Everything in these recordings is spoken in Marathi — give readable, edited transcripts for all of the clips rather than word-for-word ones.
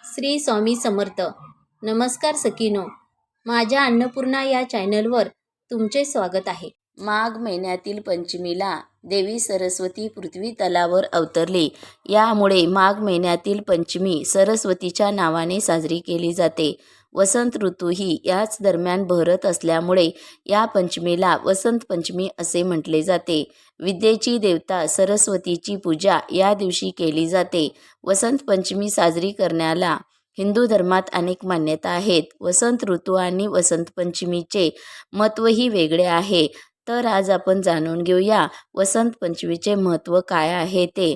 श्री स्वामी समर्थ. नमस्कार सखीनो, माझ्या अन्नपूर्णा या चॅनलवर तुमचे स्वागत आहे. माघ महिन्यातील पंचमीला देवी सरस्वती पृथ्वी तलावर अवतरली. यामुळे माघ महिन्यातील पंचमी सरस्वतीच्या नावाने साजरी केली जाते. वसंत ऋतूही याच दरम्यान बहरत असल्यामुळे या पंचमीला वसंत पंचमी असे म्हटले जाते. विद्येची देवता सरस्वतीची पूजा या दिवशी केली जाते. वसंत पंचमी साजरी करण्याला हिंदू धर्मात अनेक मान्यता आहेत. वसंत ऋतू आणि वसंत पंचमीचे महत्त्वही वेगळे आहे. तर आज आपण जाणून घेऊया वसंत पंचमीचे महत्त्व काय आहे ते.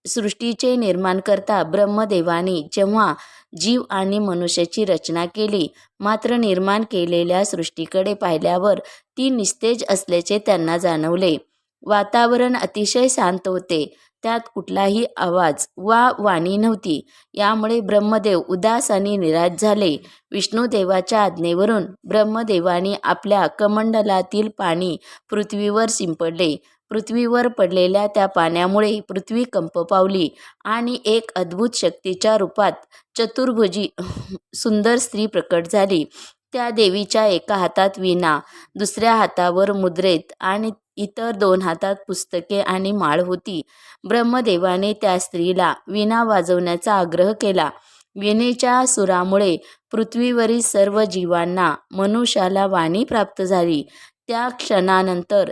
सृष्टीचे निर्माणकर्ता ब्रह्मदेवानी जेव्हा जीव आणि मनुष्याची रचना केली, मात्र निर्माण केलेल्या सृष्टीकडे पाहिल्यावर ती निस्तेज असल्याचे त्यांना जाणवले. वातावरण अतिशय शांत होते. त्यात कुठलाही आवाज वा वाणी नव्हती. यामुळे ब्रह्मदेव उदास आणि निराश झाले. विष्णुदेवाच्या आज्ञेवरून ब्रह्मदेवाने आपल्या कमंडलातील पाणी पृथ्वीवर शिंपडले. पृथ्वीवर पडलेल्या त्या पाण्यामुळे पृथ्वी कंप पावली आणि एक अद्भुत शक्तीच्या रूपात चतुर्भुजी सुंदर स्त्री प्रकट झाली. त्या देवीच्या एका हातात वीणा, दुसऱ्या हातावर मुद्रेत आणि इतर 2 हातात पुस्तके आणि माळ होती. ब्रह्मदेवाने त्या स्त्रीला वीणा वाजवण्याचा आग्रह केला. वीणेच्या सुरामुळे पृथ्वीवरील सर्व जीवांना, मनुष्याला वाणी प्राप्त झाली. त्या क्षणानंतर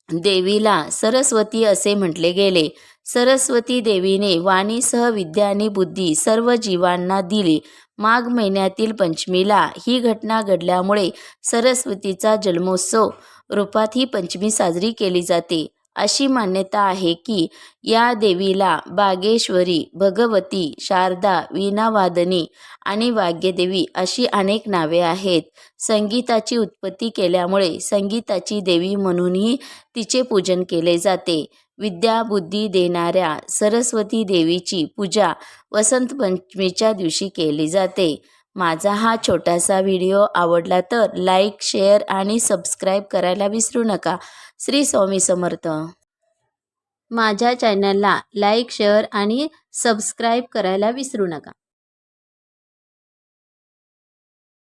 देवीला सरस्वती असे म्हटले गेले. सरस्वती देवीने वाणीसह विद्या आणि बुद्धी सर्व जीवांना दिली. माघ महिन्यातील पंचमीला ही घटना घडल्यामुळे सरस्वतीचा जन्मोत्सव रूपात ही पंचमी साजरी केली जाते. अशी मान्यता आहे की या देवीला बागेश्वरी, भगवती, शारदा, वीणावादनी आणि वाग्यदेवी अशी अनेक नावे आहेत. संगीताची उत्पत्ती केल्यामुळे संगीताची देवी म्हणूनही तिचे पूजन केले जाते. विद्या बुद्धी देणाऱ्या सरस्वती देवीची पूजा वसंत पंचमीच्या दिवशी केली जाते. माझा हा छोटासा व्हिडिओ आवडला तर लाईक, शेअर आणि सबस्क्राईब करायला विसरू नका. श्री स्वामी समर्थ. माझ्या चॅनलला लाईक, शेअर आणि सबस्क्राईब करायला विसरू नका.